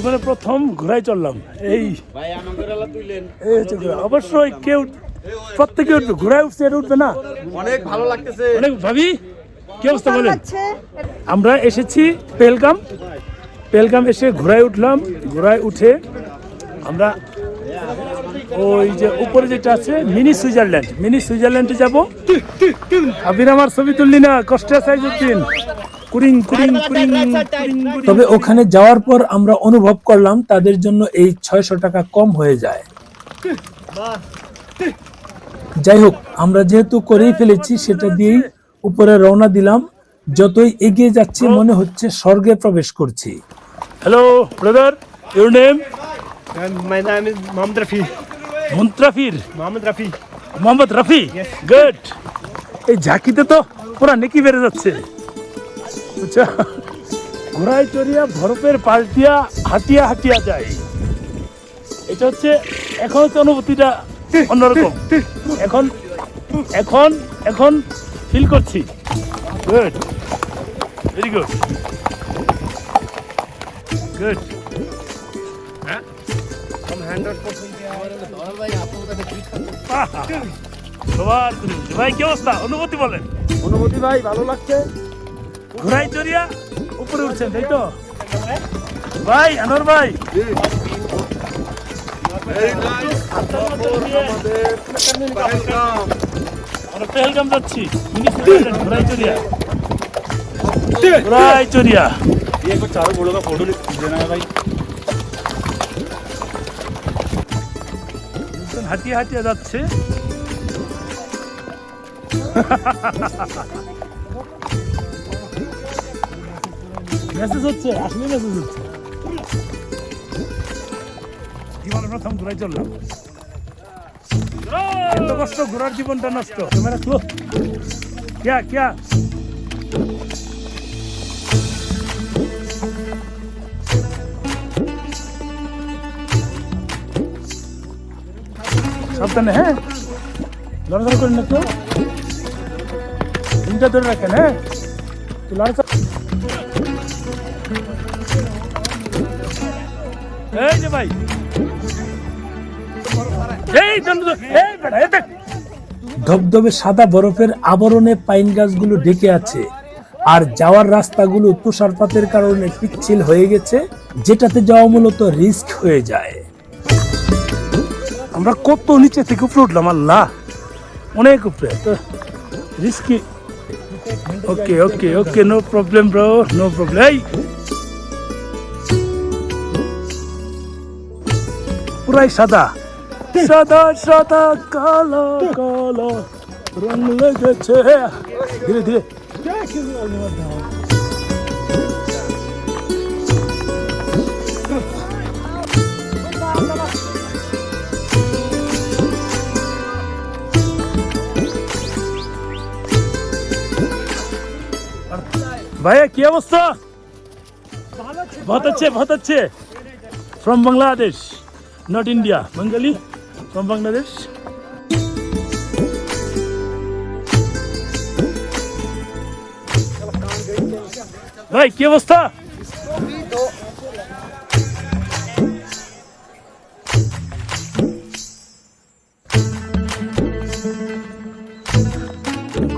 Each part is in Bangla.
জীবনে প্রথম ঘোড়ায় চললাম। এই অবশ্যই কেউ প্রত্যেকে উঠবে, ঘোড়ায় উঠছে, এটা উঠবে না? অনেক ভালো লাগতেছে। অনেক ভাবি কি অবস্থা বলেন? আমরা এসেছি পেহেলগাম। পেহেলগাম এসে ঘোড়ায় উঠলাম। ঘোড়ায় উঠে আমরা ওই যে উপরে যেটা আছে মিনি সুইজারল্যান্ডে যাব। আবির আমার ছবি তুললি না, কষ্টে আছে একদিন। তবে ওখানে যাওয়ার পর আমরা অনুভব করলাম তাদের জন্য এই 600 টাকা কম হয়ে যায়। যাই হোক, আমরা যেহেতু করেই ফেলেছি সেটা দিয়েই উপরে রওনা দিলাম। যতই এগিয়ে যাচ্ছি মনে হচ্ছে স্বর্গে প্রবেশ করছি। Hello brother, your name? My name is Mohammed Rafi. Mohammad Rafi, good. এই ঝাঁকিতে তো পুরা নেকি বেড়ে যাচ্ছে। আচ্ছা, ঘোড়ায় চড়িয়া বরফের পাশ দিয়া হাঁটিয়া যায়। এটা হচ্ছে এখন হচ্ছে অনুভূতিটা অন্যরকম। এখন ফিল করছি। Good, very good. হ্যাঁ, ভাই কি অবস্থা, অনুভূতি বলেন? অনুভূতি ভাই ভালো লাগছে। ঘোড়ায় চড়িয়া উপরে উঠছেন, তাই তো ভাই? আনোয়ার ভাই, আমরা পেহেলগাম যাচ্ছি ঘোড়ায় চড়িয়া। হাঁটিয়া যাচ্ছে। মেসেজ হচ্ছে, আসলে মেসেজ হচ্ছে। জীবনে প্রথম ঘোড়ায় চললাম। এত কষ্ট, ঘোড়ার জীবনটা নষ্ট। ক্যামেরা ক্লো, ক্যা সাবধানে, হ্যাঁ, লড়াচড়া করেন না কেউ। দিনটা ধরে রাখেন, হ্যাঁ, এই যে ভাই, ধবধবে সাদা বরফের আবরণে পাইন গাছগুলো ঢেকে আছে, আর যাওয়ার রাস্তাগুলো তুষারপাতের কারণে পিচ্ছিল হয়ে গেছে, যেটাতে যাওয়া মূলত রিস্ক হয়ে যায়। আমরা কত নিচে থেকে উপরে উঠলাম, আল্লাহ, অনেক উপরে, তো risky. Okay, no problem bro, no problem. পুরাই সাদা কালো রং লেগেছে। ধীরে ভাইয়া কি অবস্থা? बहुत अच्छे from Bangladesh, not India, Bengali from Bangladesh. भाई কি অবস্থা?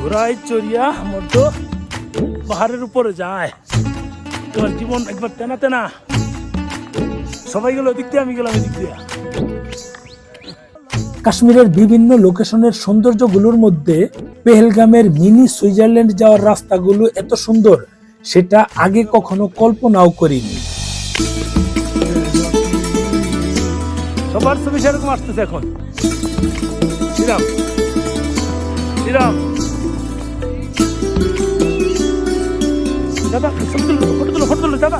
ঘোড়ায় চড়িয়া মতো পাহাড়ের উপরে যায়। তোমার জীবন একবার তেনা সবাই গেল দিক দিয়ে, আমি গেলাম এদিক দিয়ে। কাশ্মীরের বিভিন্ন লোকেশনের সৌন্দর্যগুলোর মধ্যে পেহেলগামের মিনি সুইজারল্যান্ড যাওয়ার রাস্তাগুলো এত সুন্দর সেটা আগে কখনো কল্পনাও করিনি। সবার ছবি সেরকম আসতেছে এখন। শ্রীরাম দাদা, ফটো তুলো দাদা।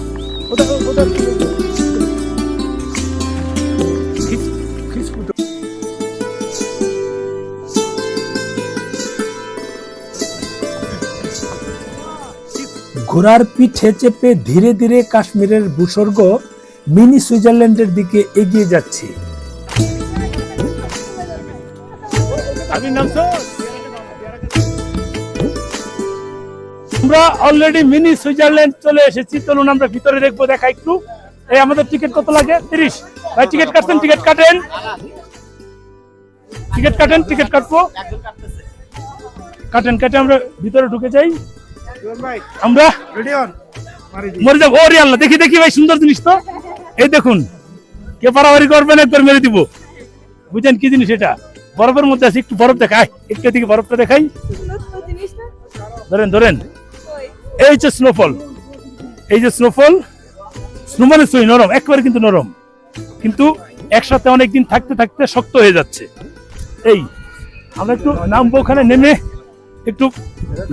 ঘোড়ার পিঠে চেপে ধীরে ধীরে কাশ্মীরের ভূস্বর্গ মিনি সুইজারল্যান্ডের দিকে এগিয়ে যাচ্ছি। আমরা অলরেডি মিনি সুইজারল্যান্ড চলে এসেছি। চলুন আমরা ভিতরে দেখবো, দেখা একটু। এই আমাদের টিকিট কত লাগে? 30। ভাই টিকিট কাটছেন? টিকিট কাটেন, টিকিট কাটেন, টিকিট কাটবো, কাটেন, কাটে আমরা ভিতরে ঢুকে যাই। আমরা মরে যাবো। ওরে আল্লাহ, দেখি দেখি ভাই, সুন্দর জিনিস তো। এই দেখুন, কে পারাবারি করবেন, একবার মেরে দিব। বুঝছেন কি জিনিস এটা? বরফের মধ্যে আছে, একটু বরফ দেখাই, একটু দিকে বরফটা দেখাই। ধরেন ধরেন, এই যে স্নোফল, এই যে স্নোফল, স্নো মানে সই নরম, একবারে কিন্তু নরম, কিন্তু একসাথে অনেকদিন থাকতে থাকতে শক্ত হয়ে যাচ্ছে। এই আমরা একটু নামবো, ওখানে নেমে একটু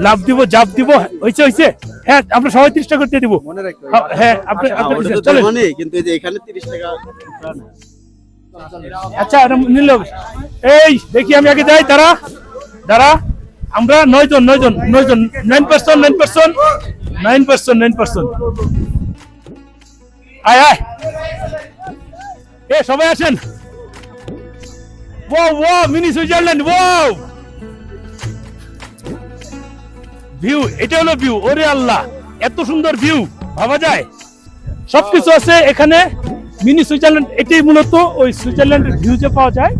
লাভ দিব, জাপ দিব। হয়েছে হয়েছে, হ্যাঁ আমরা সবাই 30 টাকা করতে দিব। হ্যাঁ আপনি চলেন। কিন্তু এই যে এখানে 30 টাকা। আচ্ছা নিল। এই দেখি আমি আগে যাই, দাঁড়া দাঁড়া। আমরা 9 জন 9%। আয় আয়, এ সবাই আসেন। Wow mini Switzerland, wow view, এটা হলো ভিউ। ওরে আল্লাহ, এত সুন্দর ভিউ, ভাবা যায়। সবকিছু আছে এখানে। মিনি সুইজারল্যান্ড, এটাই মূলত ওই সুইজারল্যান্ডের ভিউ যে পাওয়া যায়,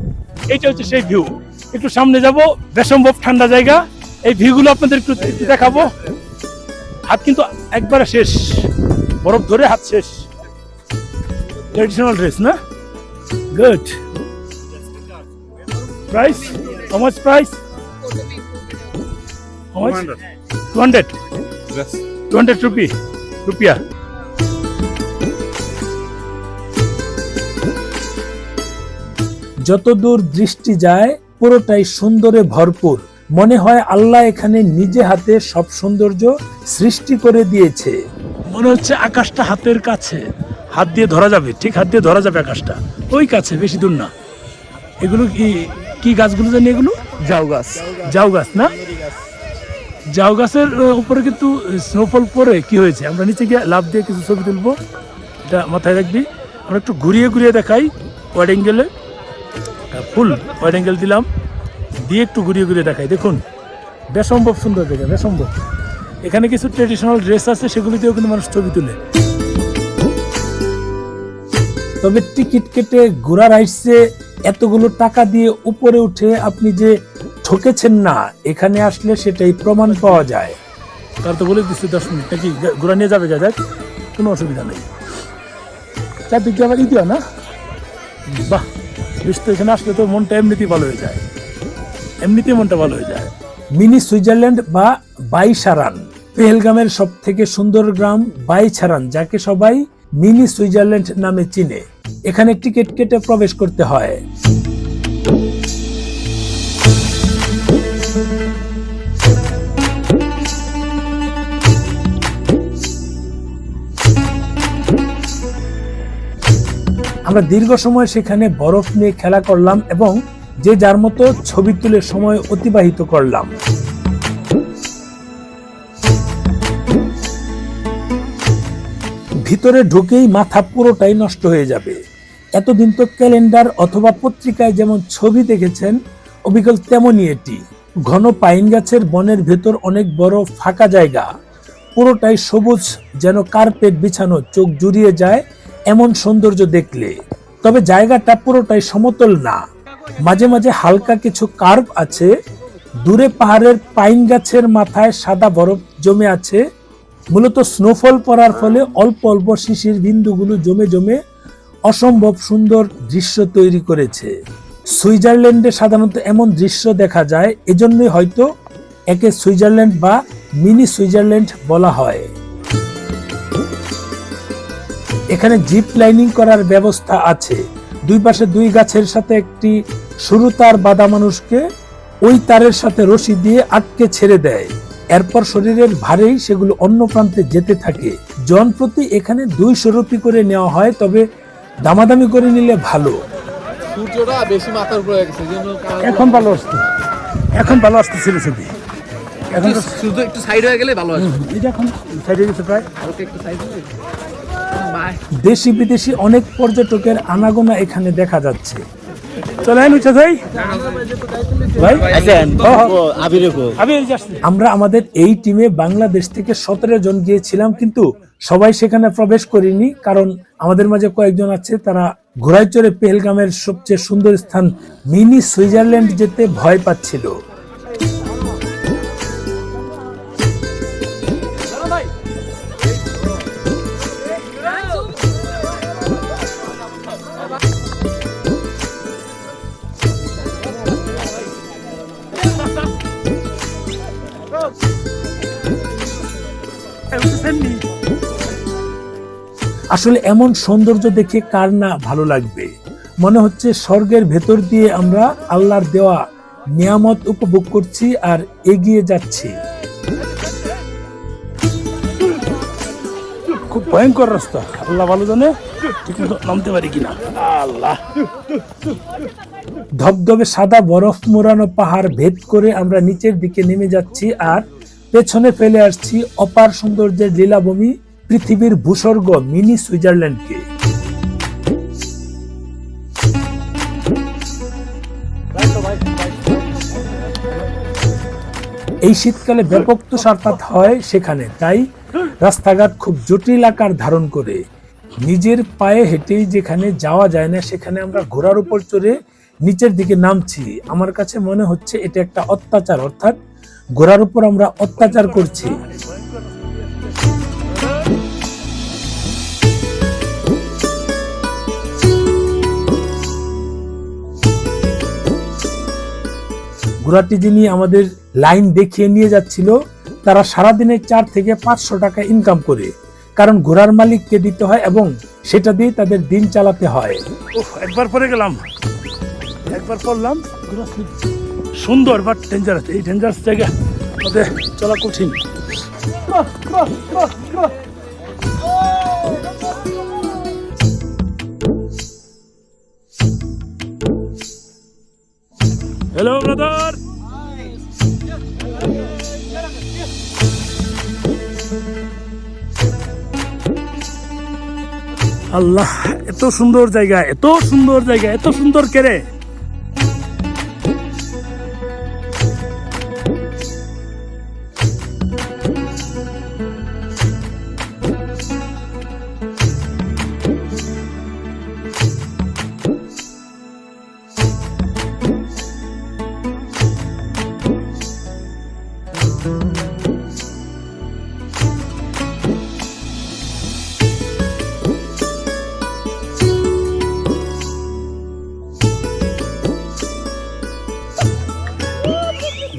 এটা হচ্ছে সেই ভিউ। একটু সামনে যাব, বেসম্ভব ঠান্ডা জায়গা। এই ভিউগুলো আপনাদের একটু দেখাবো। হাত কিন্তু একবারে শেষ, বরফ ধরে হাত শেষ। ট্রেডিশনাল ড্রেস না? Good. Price? How much price? How much? 200. Yes. 200 rupiah. যতদূর দৃষ্টি যায় পুরোটাই সুন্দরে ভরপুর। মনে হয় আল্লাহ এখানে নিজে হাতে সব সৌন্দর্য সৃষ্টি করে দিয়েছে। মনে হচ্ছে আকাশটা হাতের কাছে, হাত দিয়ে ধরা যাবে, ঠিক হাত দিয়ে ধরা যাবে আকাশটা। ওই কাছে, বেশি দূর না। এগুলো কি গাছগুলো জানি? এগুলো জাউ গাছ। জাউ গাছ না? জাউ গাছের উপরে কিন্তু স্নোফল পরে কি হয়েছে, আমরা নিচে গিয়ে লাভ দিয়ে কিছু ছবি তুলবো, এটা মাথায় রাখবি। আমরা একটু ঘুরিয়ে ঘুরিয়ে দেখাই, ওয়াইড অ্যাঙ্গেলে, ফুল ওয়াইড অ্যাঙ্গেল দিলাম, দিয়ে একটু ঘুরিয়ে ঘুরিয়ে দেখাই। দেখুন, বেসম্ভব সুন্দর জায়গা, বেসম্ভব। এখানে কিছু ট্রেডিশনাল ড্রেস আছে, সেগুলো দিয়েও কিন্তু মানুষ ছবি তুলে। তবে টিকিট কেটে ঘোরার আইসে এতগুলো টাকা দিয়ে উপরে উঠে আপনি যে ঠকেছেন না, এখানে আসলে সেটাই প্রমাণ পাওয়া যায়। তার তো বলে দিচ্ছে 10 মিনিট নাকি ঘোরা নিয়ে যাবে, যা যাক, কোনো অসুবিধা নেই। চারদিকে আবার ইতিও না, বাহ বেশ। তো এখানে আসলে তো মনটা এমনিতেই ভালো হয়ে যায়, এমনিতেই মনটা ভালো হয়ে যায়। মিনি সুইজারল্যান্ড বা বাইসারান, পেহেলগামের সব থেকে সুন্দর গ্রাম বাইসারান, যাকে সবাই মিনি সুইজারল্যান্ড নামে চিনে। এখানে টিকিট কেটে প্রবেশ করতে হয়। আমরা দীর্ঘ সময় সেখানে বরফ নিয়ে খেলা করলাম এবং যে যার মতো ছবি তুলে সময় অতিবাহিত করলাম। ভিতরে ঢুকেই মাথা পুরোটাই নষ্ট হয়ে যাবে। এতদিন তো ক্যালেন্ডার অথবা পত্রিকায় যেমন ছবি দেখেছেন, অবিকল তেমনই এটি। ঘন পাইন গাছের বনের ভেতর অনেক বড় ফাঁকা জায়গা, পুরোটাই সবুজ, যেন কার্পেট বিছানো, চোখ জুড়িয়ে যায় এমন সৌন্দর্য দেখলে। তবে জায়গাটা পুরোটাই সমতল না, মাঝে মাঝে হালকা কিছু কার্ভ আছে। দূরে পাহাড়ের পাইন গাছের মাথায় সাদা বরফ জমে আছে। মূলত স্নোফল পড়ার ফলে অল্প অল্প শিশির বিন্দুগুলো জমে জমে অসম্ভব সুন্দর দৃশ্য তৈরি করেছে। সুইজারল্যান্ডে সাধারণত এমন দৃশ্য দেখা যায়, এজন্যই হয়তো একে সুইজারল্যান্ড বা মিনি সুইজারল্যান্ড বলা হয়। এখানে জিপ লাইনিং করার ব্যবস্থা আছে। দুই পাশে 2 গাছের সাথে একটি সরু তার বাঁধা মানুষকে ওই তারের সাথে রশি দিয়ে আটকে ছেড়ে দেয়। এরপর শরীরের ভারেই সেগুলো অন্য প্রান্তে যেতে থাকে। জন প্রতি এখানে 200 রুপি করে নেওয়া হয়, তবে দামাদামি করে নিলে ভালো। সূর্যটা বেশি মাথার উপরে গেছে, এখন ভালো আসছে, এখন ভালো আসতেছিল ছবি। এখন শুধু একটু সাইড হয়ে গেলে ভালো আসবে। এটা এখন সাইড হয়ে গেছে প্রায়। ওকে একটু সাইড হয়ে দেশি বিদেশি অনেক পর্যটকের আনাগোনা এখানে দেখা যাচ্ছে। চলেন উঠে যাই ভাই। আমরা আমাদের এই টিমে বাংলাদেশ থেকে 17 জন গিয়েছিলাম, কিন্তু সবাই সেখানে প্রবেশ করিনি, কারণ আমাদের মাঝে কয়েকজন আছে তারা ঘোড়ায় চড়ে পেহেলগামের সবচেয়ে সুন্দর স্থান মিনি সুইজারল্যান্ড যেতে ভয় পাচ্ছিল। আসলে এমন সৌন্দর্য দেখে কার না ভালো লাগবে। মনে হচ্ছে স্বর্গের ভেতর দিয়ে আমরা আল্লাহর দেওয়া নিয়ামত উপভোগ করছি আর এগিয়ে যাচ্ছি। খুব ভয়ঙ্কর রাস্তা, আল্লাহ ভালো জানে ঠিকমতো নামতে পারি কিনা। আল্লাহ, ধবধবে সাদা বরফ মোড়ানো পাহাড় ভেদ করে আমরা নিচের দিকে নেমে যাচ্ছি আর পেছনে ফেলে আসছি অপার সৌন্দর্যের লীলাভূমি, পৃথিবীর ভূস্বর্গ মিনি সুইজারল্যান্ডকে। এই শীতকালে ব্যাপক তুষারপাত হয় সেখানে, তাই রাস্তাঘাট খুব জটিল আকার ধারণ করে। নিজের পায়ে হেঁটেই যেখানে যাওয়া যায় না সেখানে আমরা ঘোড়ার উপর চড়ে নিচের দিকে নামছি। আমার কাছে মনে হচ্ছে এটা একটা অত্যাচার, অর্থাৎ ঘোড়ার উপর আমরা অত্যাচার করছি। ঘোড়াটি যিনি আমাদের লাইন দেখিয়ে নিয়ে যাচ্ছিল তারা সারাদিনে 4 থেকে 500 টাকা ইনকাম করে, কারণ ঘোড়ার মালিককে দিতে হয় এবং সেটা দিয়ে তাদের দিন চালাতে হয়। একবার পরে গেলাম, একবার পড়লাম, সুন্দর বাট ডেঞ্জারাস। এই ডেঞ্জারাস জায়গা ওদের চলা কঠিন। হ্যালো ব্রাদার, আল্লাহ, এত সুন্দর জায়গা, এত সুন্দর জায়গা, এত সুন্দর কেরে।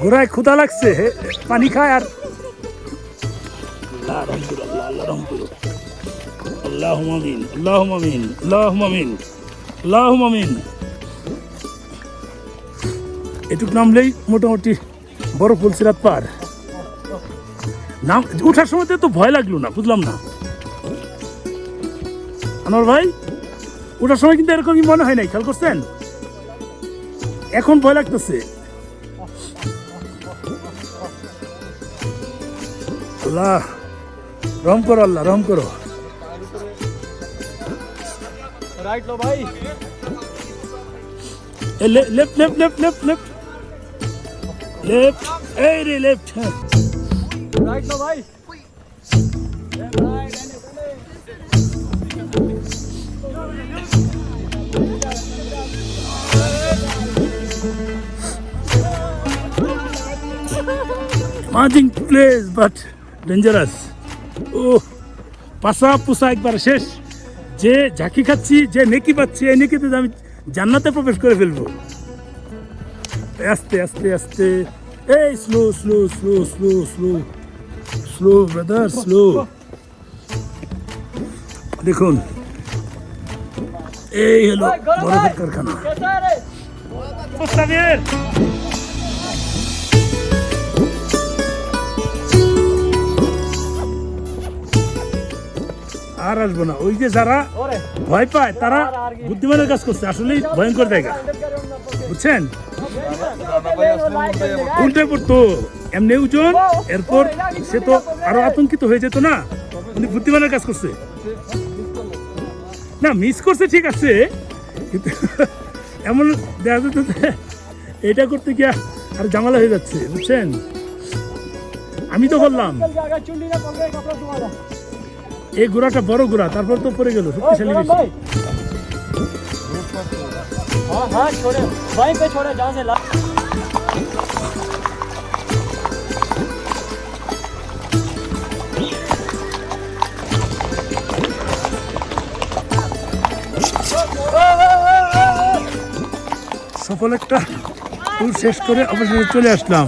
ঘোড়ায় ক্ষুধা লাগছে, পানি খায় আর এটুক নামলেই মোটামুটি বড় ফুলসিরাত পার। নাম উঠার সময় তো ভয় লাগলো না, বুঝলাম না আনোয়ার ভাই, ওঠার সময় কিন্তু এরকমই মনে হয় নাই, খেয়াল করছেন? এখন ভয় লাগতেছে। আল্লাহ রহম করো, আল্লাহ রহম করো। রাইট লো ভাই, left left left left left left, এই রে লেফট, হ্যাঁ রাইট লো ভাই। Amazing place but dangerous. ও পাশা পোষা একবার শেষ। যে ঝাঁকি খাচ্ছি, যে নেকি পাচ্ছি, এই নেকিতে আমি জান্নাতে প্রবেশ করে ফেলবো। আস্তে আস্তে আস্তে, এই slow slow slow slow slow slow brother, slow. দেখুন, এই হলো বরফের কারখানা। আর আসবো না। ওই যে যারা ভয় পায় তারা বুদ্ধিমানের কাজ করছে, আসলে ভয়ঙ্কর জায়গা, বুঝছেন? উল্টে পড়তো, এমনি ওজন, এরপর সে তো আরো আতঙ্কিত হয়ে যেত না। উনি বুদ্ধিমানের কাজ করছে না, মিস করছে ঠিক আছে, কিন্তু এমন দেখা যেত এটা করতে গিয়া আর ঝামেলা হয়ে যাচ্ছে, বুঝছেন? আমি তো বললাম এই ঘোড়াটা বড় ঘোড়া, তারপর তো পড়ে গেল শক্তিশালী বেশি। भाई हाँ हाँ छोड़े वहीं पे छोड़े जहाँ से ला সফল একটা ট্যুর শেষ করে অবশেষে চলে আসলাম